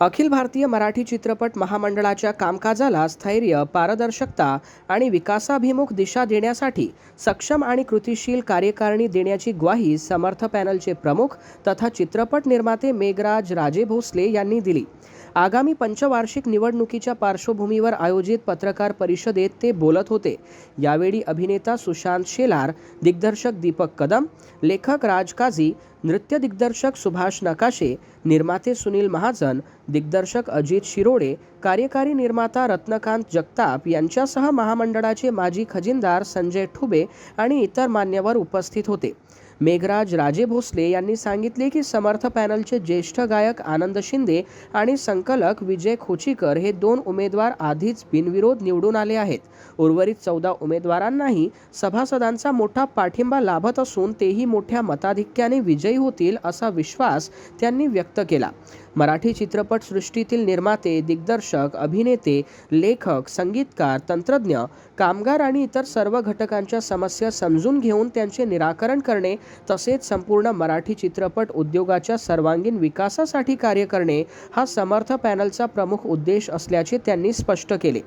अखिल भारतीय मराठी चित्रपट महामंडळाच्या कामकाजाला स्थैर्य, पारदर्शकता आणि विकासाभिमुख दिशा देण्यासाठी सक्षम आणि कृतिशील कार्यकारिणी देण्याची ग्वाही समर्थ पॅनलचे प्रमुख तथा चित्रपट निर्माते मेघराज राजे भोसले यांनी दिली। आगामी पंचवार्षिक निवडणुकीच्या पार्श्वभूमीवर आयोजित पत्रकार परिषदेत ते बोलत होते। यावेळी अभिनेता सुशांत शेलार, दिग्दर्शक दीपक कदम, लेखक राज काझी, नृत्य दिग्दर्शक सुभाष नकाशे, निर्माते सुनील महाजन, दिग्दर्शक अजित शिरोडे, कार्यकारी निर्माता रत्नकांत जगताप यांच्यासह महामंडळाचे माजी खजिनदार संजय ठुबे आणि इतर मान्यवर उपस्थित होते। मेघराज राजे भोसले यांनी सांगितले की समर्थ पॅनलचे ज्येष्ठ गायक आनंद शिंदे आणि संकलक विजय खोचीकर हे 2 उमेदवार आधीच बिनविरोध निवडून आले आहेत। उर्वरित 14 उमेदवारांनाही सभासदांचा मोठा पाठिंबा लाभत असून तेही मोठ्या मताधिक्याने विजयी होतील असा विश्वास त्यांनी व्यक्त केला। मराठी चित्रपट सृष्टीतील निर्माते, दिग्दर्शक, अभिनेते, लेखक, संगीतकार, तंत्रज्ञ, कामगार आणि इतर सर्व घटकांच्या समस्या समजून घेऊन त्यांचे निराकरण करणे तसेच संपूर्ण मराठी चित्रपट उद्योगाच्या सर्वांगीण विकासासाठी कार्य करणे हा समर्थ पॅनलचा प्रमुख उद्देश असल्याचे त्यांनी स्पष्ट केले।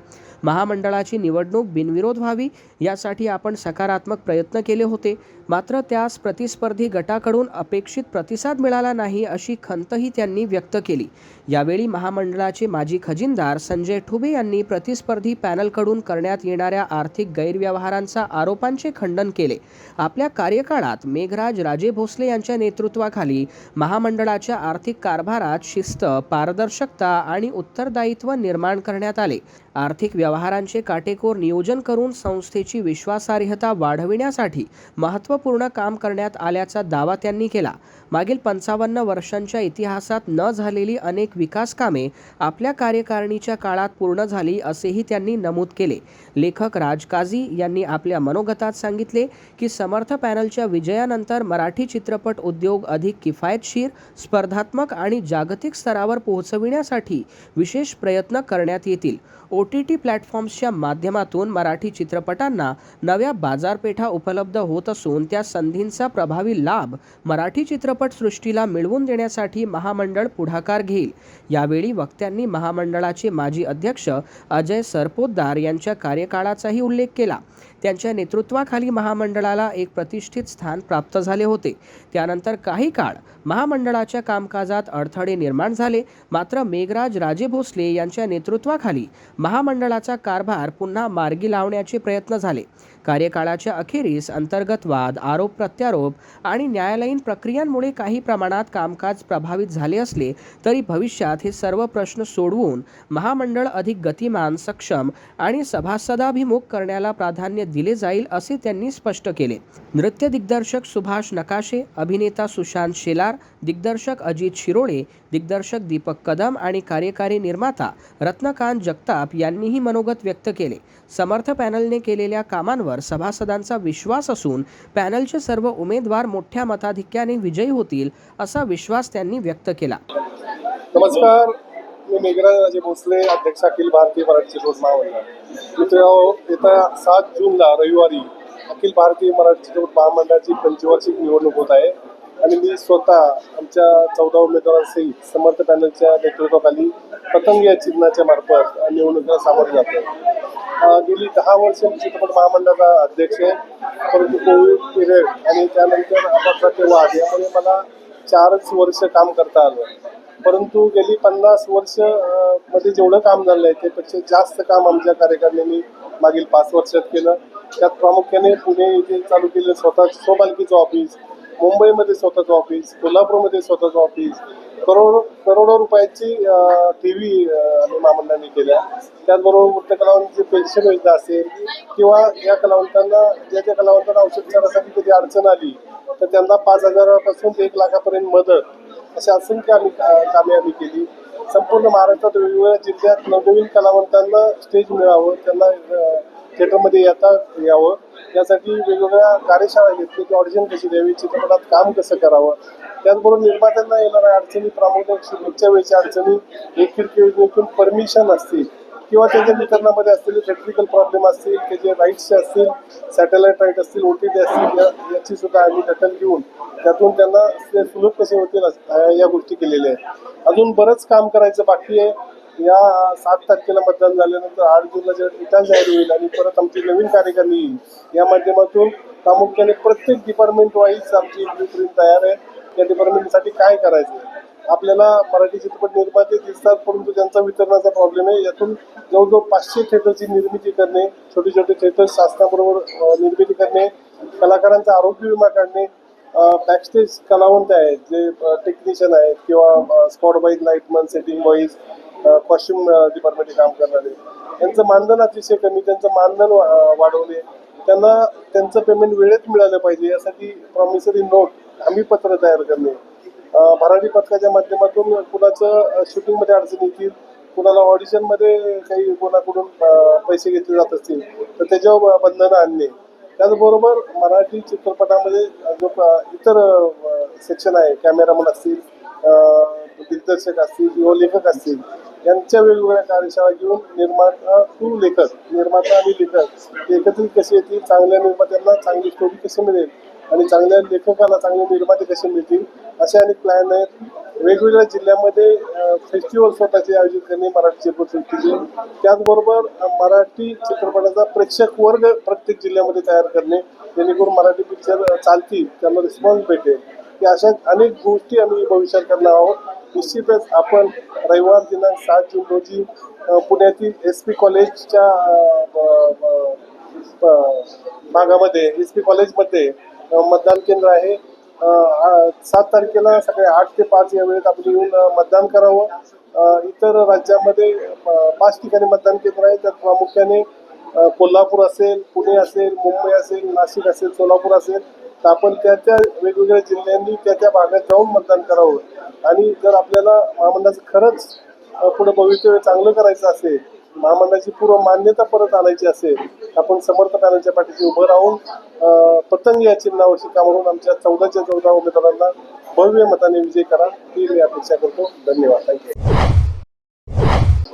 महामंडळाची निवडणूक बिनविरोध व्हावी यासाठी आपण सकारात्मक प्रयत्न केले होते, मात्र त्यास प्रतिस्पर्धी गटाकडून अपेक्षित प्रतिसाद मिळाला नाही अशी खंतही त्यांनी व्यक्त केली। यावेळी महामंडळाचे माजी खजिनदार संजय ठुबे यांनी प्रतिस्पर्धी पॅनलकडून करण्यात येणाऱ्या आर्थिक गैरव्यवहारांचा आरोपांचे खंडन केले। आपल्या कार्यकाळात मेघराज राजे भोसले यांच्या नेतृत्वाखाली महामंडळाच्या आर्थिक कारभारात शिस्त, पारदर्शकता आणि उत्तरदायित्व निर्माण करण्यात आले। आर्थिक व्यवहारांचे काटेकोर नियोजन करून संस्थेची विश्वासार्हता वाढविण्यासाठी महत्त्वपूर्ण काम करण्यात आल्याचा दावा त्यांनी केला। मागील 55 वर्षांच्या इतिहासात न झालेली अनेक विकास कामे आपल्या कार्यकारिणीच्या काळात पूर्ण झाली असेही त्यांनी नमूद केले। लेखक राज काझी यांनी आपल्या मनोगतात सांगितले की समर्थ पॅनलच्या विजयानंतर मराठी चित्रपट उद्योग अधिक किफायतशीर, स्पर्धात्मक आणि जागतिक स्तरावर पोहोचविण्यासाठी विशेष प्रयत्न करण्यात येतील। OTT प्लॅटफॉर्म्सच्या माध्यमातून मराठी चित्रपटांना नव्या बाजारपेठा उपलब्ध होत असून त्या संधींचा प्रभावी लाभ मराठी चित्रपट सृष्टीला मिळवून देण्यासाठी महामंडळ पुढाकार घेईल। यावेळी वक्त्यांनी महामंडळाचे माजी अध्यक्ष अजय सरपोतदार यांच्या कार्यकाळाचाही उल्लेख केला। त्यांच्या नेतृत्वाखाली महामंडळाला एक प्रतिष्ठित स्थान प्राप्त झाले होते। त्यानंतर काही काळ महामंडळाच्या कामकाजात अडथळे निर्माण झाले, मात्र मेघराज राजे भोसले यांच्या नेतृत्वाखाली महामंडळाचा कारभार पुन्हा मार्गी लावण्याचे प्रयत्न झाले। कार्यकाळाच्या अखेरीस अंतर्गत वाद, आरोप प्रत्यारोप आणि न्यायालयीन प्रक्रियांमुळे काही प्रमाणात कामकाज प्रभावित झाले असले तरी भविष्यात हे सर्व प्रश्न सोडवून महामंडळ अधिक गतिमान, सक्षम आणि सभासदाभिमुख करण्याला प्राधान्य दिले जाईल असे त्यांनी स्पष्ट केले। नृत्य दिग्दर्शक सुभाष नकाशे, अभिनेता सुशांत शेलार, दिग्दर्शक अजित शिरोडे, दिग्दर्शक दीपक कदम आणि कार्यकारी निर्माता रत्नकांत जगताप यांनीही मनोगत व्यक्त केले। समर्थ पॅनलने केलेल्या कामांवर सभासदांचा विश्वास असून पॅनलचे सर्व उमेदवार मोठ्या मताधिक्याने विजयी होतील असा विश्वास त्यांनी व्यक्त केला। नमस्कार, मी मेघराज राजे भोसले, अध्यक्ष अखिल भारतीय मराठी चित्रपट महामंडळ। येत्या 7 जूनला रविवारी अखिल भारतीय मराठी चित्रपट महामंडळाची पंचवार्षिक निवडणूक होत आहे आणि मी स्वतः आमच्या 14 उमेदवारांसहित समर्थ पॅनलच्या नेतृत्वाखाली पतंग या चिन्हाच्या मार्फत निवडणुकीला सामोरे जातो। गेली 10 वर्ष चित्रपट महामंडळाचा अध्यक्ष आहे, परंतु कोविड पिरियड आणि त्यानंतर अपघाताचे वाद यामुळे मला 4च वर्ष काम करता आलं। परंतु गेली 50 वर्ष मध्ये जेवढं काम झालं आहे त्यापेक्षा जास्त काम आमच्या कार्यकारिणीने मागील 5 वर्षात केलं। त्यात प्रामुख्याने पुणे येथे चालू केलेलं स्वमालकीचं ऑफिस, मुंबईमध्ये स्वतःचं ऑफिस, कोल्हापूरमध्ये स्वतःचं ऑफिस, करोडो रुपयाची TV महामंडळाने केल्या। त्याचबरोबर वृत्त कलावंतांची पेन्शन योजना असेल किंवा या कलावंतांना ज्या कलावंतांना औषधोपचारासाठी कधी अडचण आली तर त्यांना 5,000पासून ते 1 लाखापर्यंत मदत, असे असंख्य कामे आम्ही केली। संपूर्ण महाराष्ट्रात वेगवेगळ्या जिल्ह्यात नवनवीन कलावंतांना स्टेज मिळावं, त्यांना थिएटरमध्ये यावं यासाठी वेगवेगळ्या कार्यशाळा घेतली की ऑडिशन कशी द्यावी, चित्रपटात काम कसं करावं। त्याचबरोबर निर्मात्यांना येणाऱ्या अडचणी, प्रामुख्याने मागच्या वेळच्या अडचणी, एक खिडकी योजनेतून परमिशन असतील किंवा त्याच्या वितरणामध्ये असलेले टेक्निकल प्रॉब्लेम असतील, त्याचे राईट्स असतील, सॅटेलाईट राईट असतील, OTT असतील, याची सुद्धा आम्ही दखल घेऊन त्यातून त्यांना ते सुलभ कसे होतील या गोष्टी केलेल्या आहेत. अजून बरंच काम करायचं बाकी आहे. या 7 तारखेला मतदान झाल्यानंतर 8 जूनला जेव्हा निकाल जाहीर होईल आणि परत आमची नवीन कार्यकारिणी येईल, या माध्यमातून प्रामुख्याने प्रत्येक डिपार्टमेंट वाईज आमची ब्लूप्रिंट तयार आहे. या डिपार्टमेंटसाठी काय करायचं. आपल्याला मराठी चित्रपट निर्माते दिसतात, परंतु त्यांचा वितरणाचा प्रॉब्लेम आहे. यातून जवळजवळ 500 थिएटरची निर्मिती करणे, छोटे छोटे थिएटर शासनाबरोबर निर्मिती करणे, कलाकारांचा आरोग्य विमा काढणे, बॅकस्टेज कलावंत आहेत जे टेक्निशियन आहेत किंवा spot boys, lightman, setting boys, costume डिपार्टमेंटचे काम करणारे, यांचं मानधन अतिशय कमी, त्यांचं मानधन वाढवणे, त्यांना त्यांचं पेमेंट वेळेत मिळालं पाहिजे यासाठी प्रॉमिसरी नोट, हमीपत्र तयार करणे, भरारी पथकाच्या माध्यमातून कुणाचं शूटिंगमध्ये अडचणी येतील, कुणाला ऑडिशनमध्ये काही कोणाकडून पैसे घेतले जात असतील तर त्याच्यावर बंधनं आणणे. त्याचबरोबर मराठी चित्रपटामध्ये जो इतर सेक्शन आहे, कॅमेरामन असतील, दिग्दर्शक असतील किंवा लेखक असतील, यांच्या वेगवेगळ्या कार्यशाळा घेऊन निर्माता आणि लेखक एकत्रित कसे येतील, चांगल्या निर्मात्यांना चांगली स्टोरी कशी मिळेल आणि चांगल्या लेखकाला चांगले निर्माते कसे मिळतील, असे अनेक प्लॅन आहेत. वेगवेगळ्या जिल्ह्यामध्ये फेस्टिवल स्वतःचे आयोजित करणे मराठी चित्रपटसृष्टीचे, त्याचबरोबर मराठी चित्रपटाचा प्रेक्षक वर्ग प्रत्येक जिल्ह्यामध्ये तयार करणे, जेणेकरून मराठी पिक्चर चालतील, त्यांना रिस्पॉन्स भेटेल. या अशा अनेक गोष्टी आम्ही भविष्यात करणार आहोत. निश्चितच आपण रविवार दिनांक 7 जून रोजी पुण्यातील SP कॉलेजच्या भागामध्ये SP कॉलेजमध्ये मतदान केंद्र आहे. 7 तारखेला सकाळी 8 ते 5 या वेळेत आपण येऊन मतदान करावं. इतर राज्यामध्ये 5 ठिकाणी मतदान केंद्र आहे. त्यात प्रामुख्याने कोल्हापूर असेल, पुणे असेल, मुंबई असेल, नाशिक असेल, सोलापूर असेल. तर आपण त्या वेगवेगळ्या जिल्ह्यांनी त्या भागात जाऊन मतदान करावं. आणि जर आपल्याला महामंडळाचं खरंच पुढे भवितव्य चांगलं करायचं असेल, महामंडळाची पूर्व मान्यता परत आणायची असेल, आपण समर्थ पॅनलच्या पाठीशी उभं राहून पतंग या चिन्हावर शिक्का मारून आमच्या 14च्या 14 उमेदवारांना भव्य मताने विजय करा ही मी अपेक्षा करतो. धन्यवाद. थँक्यू.